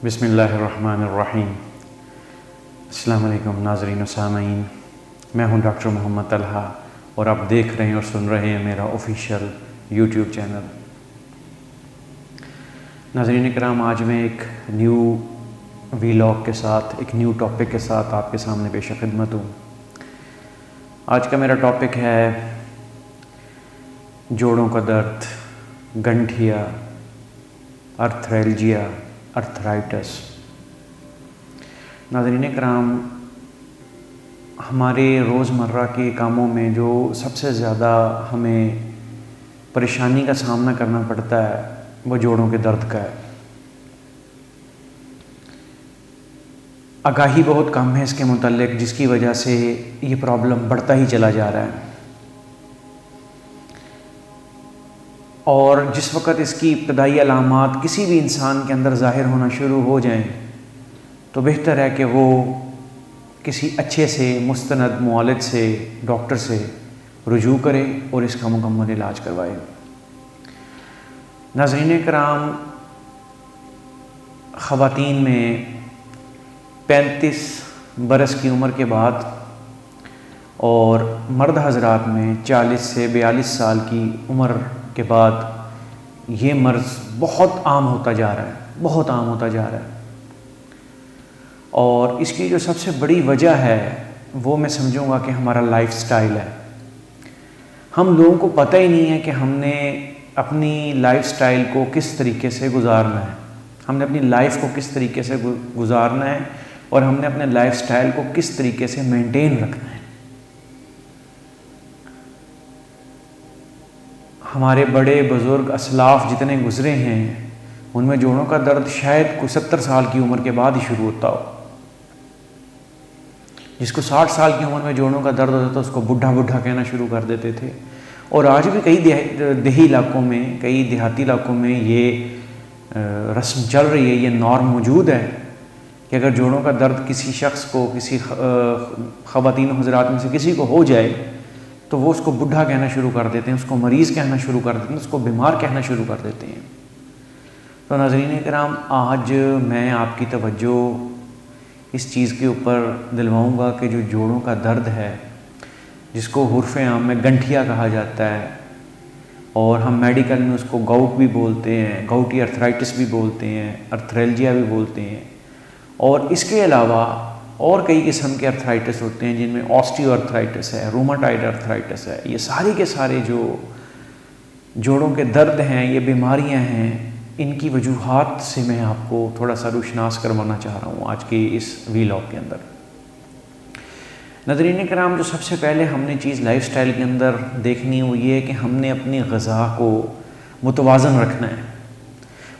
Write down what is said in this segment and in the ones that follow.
بسم اللہ الرحمن الرحیم۔ السلام علیکم ناظرین و سامعین، میں ہوں ڈاکٹر محمد طلحہ اور آپ دیکھ رہے ہیں اور سن رہے ہیں میرا آفیشیل یوٹیوب چینل۔ ناظرین کرام، آج میں ایک نیو ویلاگ کے ساتھ، ایک نیو ٹاپک کے ساتھ آپ کے سامنے پیش خدمت ہوں۔ آج کا میرا ٹاپک ہے جوڑوں کا درد، گنٹھیا، ارتھریلجیا، ارتھرائٹس۔ ناظرین کرام، ہمارے روزمرہ کے کاموں میں جو سب سے زیادہ ہمیں پریشانی کا سامنا کرنا پڑتا ہے وہ جوڑوں کے درد کا ہے۔ آگاہی بہت کم ہے اس کے متعلق، جس کی وجہ سے یہ پرابلم بڑھتا ہی چلا جا رہا ہے، اور جس وقت اس کی ابتدائی علامات کسی بھی انسان کے اندر ظاہر ہونا شروع ہو جائیں تو بہتر ہے کہ وہ کسی اچھے سے مستند معالج سے، ڈاکٹر سے رجوع کرے اور اس کا مکمل علاج کروائے۔ ناظرین کرام، خواتین میں 35 برس کی عمر کے بعد اور مرد حضرات میں 40 سے 42 سال کی عمر کے بعد یہ مرض بہت عام ہوتا جا رہا ہے، بہت عام ہوتا جا رہا ہے۔ اور اس کی جو سب سے بڑی وجہ ہے وہ میں سمجھوں گا کہ ہمارا لائف سٹائل ہے۔ ہم لوگوں کو پتہ ہی نہیں ہے کہ ہم نے اپنی لائف سٹائل کو کس طریقے سے گزارنا ہے، ہم نے اپنی لائف کو کس طریقے سے گزارنا ہے، اور ہم نے اپنے لائف سٹائل کو کس طریقے سے مینٹین رکھنا ہے۔ ہمارے بڑے بزرگ اسلاف جتنے گزرے ہیں ان میں جوڑوں کا درد شاید کوئی 70 سال کی عمر کے بعد ہی شروع ہوتا ہو۔ جس کو 60 سال کی عمر میں جوڑوں کا درد ہوتا تھا اس کو بڈھا بڈھا کہنا شروع کر دیتے تھے۔ اور آج بھی کئی دیہی علاقوں میں، کئی دیہاتی علاقوں میں یہ رسم چل رہی ہے، یہ نارم موجود ہے کہ اگر جوڑوں کا درد کسی شخص کو، کسی خواتین و حضرات میں سے کسی کو ہو جائے تو وہ اس کو بڈھا کہنا شروع کر دیتے ہیں، اس کو مریض کہنا شروع کر دیتے ہیں، اس کو بیمار کہنا شروع کر دیتے ہیں۔ تو ناظرین کرام، آج میں آپ کی توجہ اس چیز کے اوپر دلواؤں گا کہ جو جوڑوں کا درد ہے، جس کو حرف عام میں گنٹھیا کہا جاتا ہے، اور ہم میڈیکل میں اس کو گاؤٹ بھی بولتے ہیں، گاؤٹی ارتھرائٹس بھی بولتے ہیں، ارتھریلجیا بھی بولتے ہیں، اور اس کے علاوہ اور کئی قسم کے ارتھرائٹس ہوتے ہیں جن میں آسٹیو ارتھرائٹس ہے، روماٹائڈ ارتھرائٹس ہے۔ یہ سارے کے سارے جو جوڑوں کے درد ہیں، یہ بیماریاں ہیں، ان کی وجوہات سے میں آپ کو تھوڑا سا روشناس کروانا چاہ رہا ہوں آج کی اس ویلاگ کے اندر۔ ناظرین کرام، جو سب سے پہلے ہم نے چیز لائف سٹائل کے اندر دیکھنی وہ یہ ہے کہ ہم نے اپنی غذا کو متوازن رکھنا ہے۔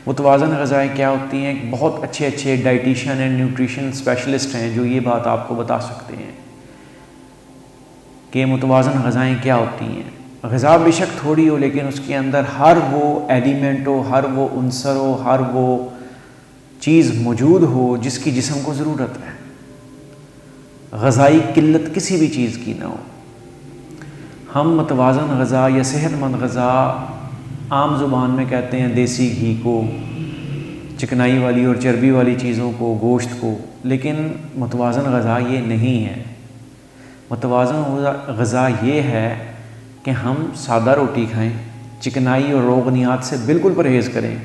متوازن غذائیں کیا ہوتی ہیں؟ بہت اچھے ڈائٹیشین اینڈ نیوٹریشن اسپیشلسٹ ہیں جو یہ بات آپ کو بتا سکتے ہیں کہ متوازن غذائیں کیا ہوتی ہیں۔ غذا بے شک تھوڑی ہو لیکن اس کے اندر ہر وہ ایلیمنٹ ہو، ہر وہ عنصر ہو، ہر وہ چیز موجود ہو جس کی جسم کو ضرورت ہے۔ غذائی قلت کسی بھی چیز کی نہ ہو۔ ہم متوازن غذا یا صحت مند غذا عام زبان میں کہتے ہیں دیسی گھی کو، چکنائی والی اور چربی والی چیزوں کو، گوشت کو، لیکن متوازن غذا یہ نہیں ہے۔ متوازن غذا یہ ہے کہ ہم سادہ روٹی کھائیں، چکنائی اور روغنیات سے بالکل پرہیز کریں،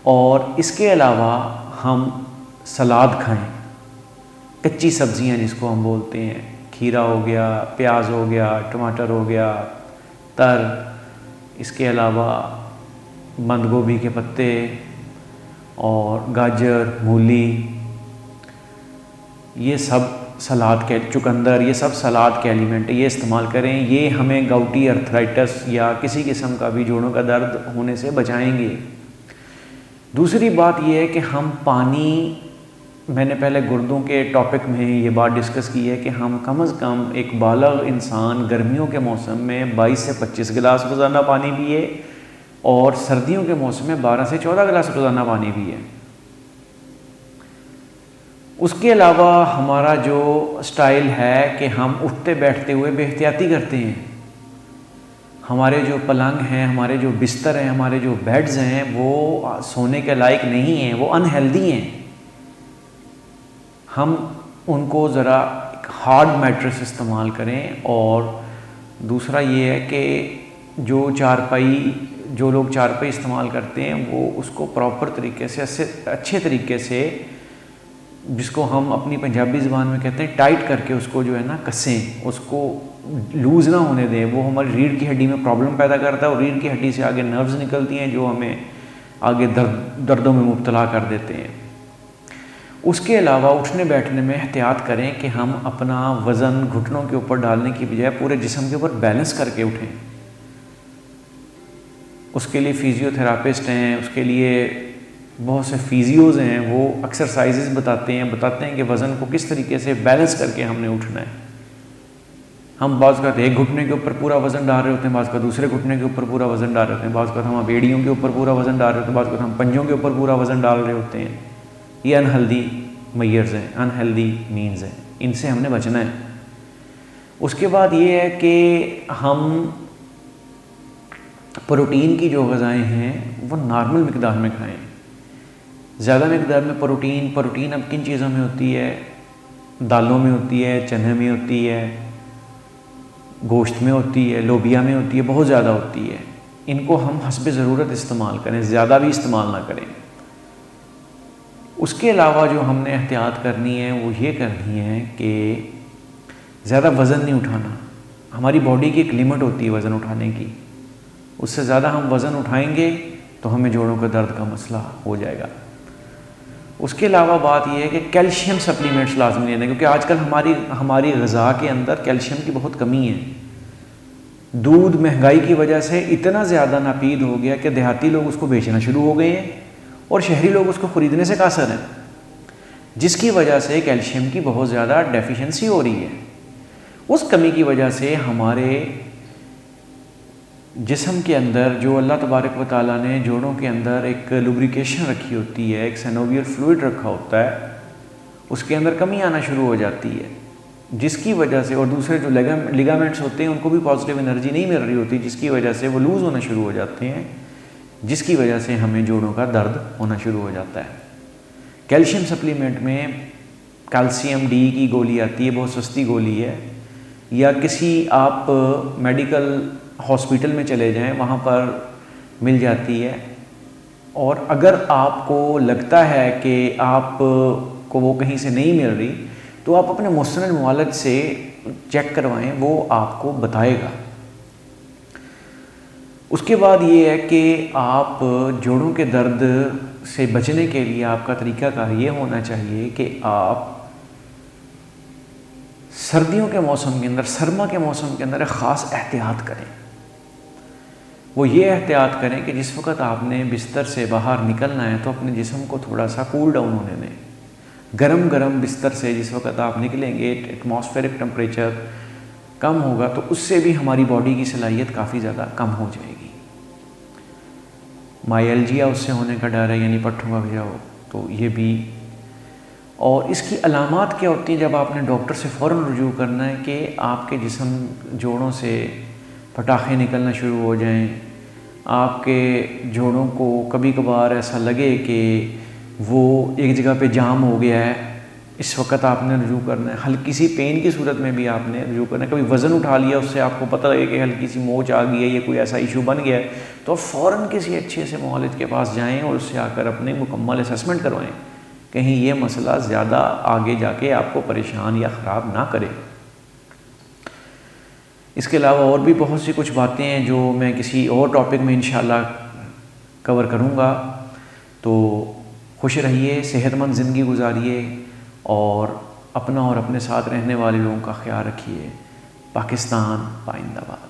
اور اس کے علاوہ ہم سلاد کھائیں، کچی سبزیاں جس کو ہم بولتے ہیں، کھیرا ہو گیا، پیاز ہو گیا، ٹماٹر ہو گیا، تر، اس کے علاوہ بند گوبھی کے پتے اور گاجر، مولی، یہ سب سلاد کے، چقندر، یہ سب سلاد کے ایلیمنٹ، یہ استعمال کریں۔ یہ ہمیں گاؤٹی ارتھرائٹس یا کسی قسم کا بھی جوڑوں کا درد ہونے سے بچائیں گے۔ دوسری بات یہ ہے کہ ہم پانی، میں نے پہلے گردوں کے ٹاپک میں یہ بات ڈسکس کی ہے کہ ہم کم از کم ایک بالغ انسان گرمیوں کے موسم میں 22 سے 25 گلاس روزانہ پانی پیے، اور سردیوں کے موسم میں 12 سے 14 گلاس روزانہ پانی پیے۔ اس کے علاوہ ہمارا جو سٹائل ہے کہ ہم اٹھتے بیٹھتے ہوئے بے احتیاطی کرتے ہیں، ہمارے جو پلنگ ہیں، ہمارے جو بستر ہیں، ہمارے جو بیڈز ہیں وہ سونے کے لائق نہیں ہیں، وہ انہیلدی ہیں. ہم ان کو ذرا ہارڈ میٹریس استعمال کریں. اور دوسرا یہ ہے کہ جو لوگ چارپائی استعمال کرتے ہیں وہ اس کو پراپر طریقے سے اچھے طریقے سے، جس کو ہم اپنی پنجابی زبان میں کہتے ہیں ٹائٹ کر کے اس کو جو ہے نا کسیں، اس کو لوز نہ ہونے دیں. وہ ہماری ریڑھ کی ہڈی میں پرابلم پیدا کرتا ہے اور ریڑھ کی ہڈی سے آگے نروز نکلتی ہیں جو ہمیں آگے دردوں میں مبتلا کر دیتے ہیں. اس کے علاوہ اٹھنے بیٹھنے میں احتیاط کریں کہ ہم اپنا وزن گھٹنوں کے اوپر ڈالنے کی بجائے پورے جسم کے اوپر بیلنس کر کے اٹھیں. اس کے لیے فیزیو تھراپسٹ ہیں، اس کے لیے بہت سے فیزیوز ہیں، وہ ایکسرسائزز بتاتے ہیں کہ وزن کو کس طریقے سے بیلنس کر کے ہم نے اٹھنا ہے. ہم بعض اوقات ایک گھٹنے کے اوپر پورا وزن ڈال رہے ہوتے ہیں، بعض اوقات دوسرے گھٹنے کے اوپر پورا وزن ڈال رہے ہوتے ہیں، بعض اوقات ہم بیڑیوں کے اوپر پورا وزن ڈال رہے ہوتے ہیں، بعض اوقات ہم پنجوں کے اوپر پورا وزن ڈال رہے ہوتے ہیں. یہ انہیلدی میئرز ہیں، انہیلدی مینز ہیں، ان سے ہم نے بچنا ہے. اس کے بعد یہ ہے کہ ہم پروٹین کی جو غذائیں ہیں وہ نارمل مقدار میں کھائیں. زیادہ مقدار میں پروٹین اب کن چیزوں میں ہوتی ہے؟ دالوں میں ہوتی ہے، چنے میں ہوتی ہے، گوشت میں ہوتی ہے، لوبیا میں ہوتی ہے، بہت زیادہ ہوتی ہے. ان کو ہم حسب ضرورت استعمال کریں، زیادہ بھی استعمال نہ کریں. اس کے علاوہ جو ہم نے احتیاط کرنی ہے وہ یہ کرنی ہے کہ زیادہ وزن نہیں اٹھانا. ہماری باڈی کی ایک لمٹ ہوتی ہے وزن اٹھانے کی، اس سے زیادہ ہم وزن اٹھائیں گے تو ہمیں جوڑوں کا درد کا مسئلہ ہو جائے گا. اس کے علاوہ بات یہ ہے کہ کیلشیم سپلیمنٹس لازمی لینا ہے، کیونکہ آج کل ہماری غذا کے اندر کیلشیم کی بہت کمی ہے. دودھ مہنگائی کی وجہ سے اتنا زیادہ ناپید ہو گیا کہ دیہاتی لوگ اس کو بیچنا شروع ہو گئے ہیں اور شہری لوگ اس کو خریدنے سے قاصر ہیں، جس کی وجہ سے کیلشیم کی بہت زیادہ ڈیفیشنسی ہو رہی ہے. اس کمی کی وجہ سے ہمارے جسم کے اندر جو اللہ تبارک و تعالیٰ نے جوڑوں کے اندر ایک لوبریکیشن رکھی ہوتی ہے، ایک سینوویئر فلوئڈ رکھا ہوتا ہے، اس کے اندر کمی آنا شروع ہو جاتی ہے، جس کی وجہ سے، اور دوسرے جو لیگامنٹس ہوتے ہیں ان کو بھی پازیٹیو انرجی نہیں مل رہی ہوتی، جس کی وجہ سے وہ لوز ہونا شروع ہو جاتے ہیں، جس کی وجہ سے ہمیں جوڑوں کا درد ہونا شروع ہو جاتا ہے. کیلشیم سپلیمنٹ میں کیلشیم ڈی کی گولی آتی ہے، بہت سستی گولی ہے، یا کسی آپ میڈیکل ہاسپٹل میں چلے جائیں وہاں پر مل جاتی ہے. اور اگر آپ کو لگتا ہے کہ آپ کو وہ کہیں سے نہیں مل رہی تو آپ اپنے مسند معالج سے چیک کروائیں، وہ آپ کو بتائے گا. اس کے بعد یہ ہے کہ آپ جوڑوں کے درد سے بچنے کے لیے آپ کا طریقہ کار یہ ہونا چاہیے کہ آپ سردیوں کے موسم کے اندر، سرما کے موسم کے اندر ایک خاص احتیاط کریں. وہ یہ احتیاط کریں کہ جس وقت آپ نے بستر سے باہر نکلنا ہے تو اپنے جسم کو تھوڑا سا کول ڈاؤن ہونے دیں. گرم بستر سے جس وقت آپ نکلیں گے ایٹماسفیرک ٹمپریچر کم ہوگا تو اس سے بھی ہماری باڈی کی صلاحیت کافی زیادہ کم ہو جائے گی. مائلجیا اس سے ہونے کا ڈر ہے، یعنی پٹھوں کا گھاؤ، تو یہ بھی. اور اس کی علامات کیا ہوتی ہیں؟ جب آپ نے ڈاکٹر سے فوراً رجوع کرنا ہے کہ آپ کے جسم جوڑوں سے پٹاخے نکلنا شروع ہو جائیں، آپ کے جوڑوں کو کبھی کبھار ایسا لگے کہ وہ ایک جگہ پہ جام ہو گیا ہے، اس وقت آپ نے رجوع کرنا ہے. ہلکی سی پین کی صورت میں بھی آپ نے رجوع کرنا ہے. کبھی وزن اٹھا لیا، اس سے آپ کو پتہ لگے کہ ہلکی سی موچ آ گئی ہے، یہ کوئی ایسا ایشو بن گیا ہے، تو فوراً کسی اچھے سے معالج کے پاس جائیں اور اس سے آ کر اپنے مکمل اسسمنٹ کروائیں، کہیں یہ مسئلہ زیادہ آگے جا کے آپ کو پریشان یا خراب نہ کرے. اس کے علاوہ اور بھی بہت سی کچھ باتیں ہیں جو میں کسی اور ٹاپک میں انشاءاللہ کور کروں گا. تو خوش رہیے، صحت مند زندگی گزاریے اور اپنا اور اپنے ساتھ رہنے والے لوگوں کا خیال رکھیے. پاکستان پائندہ باد.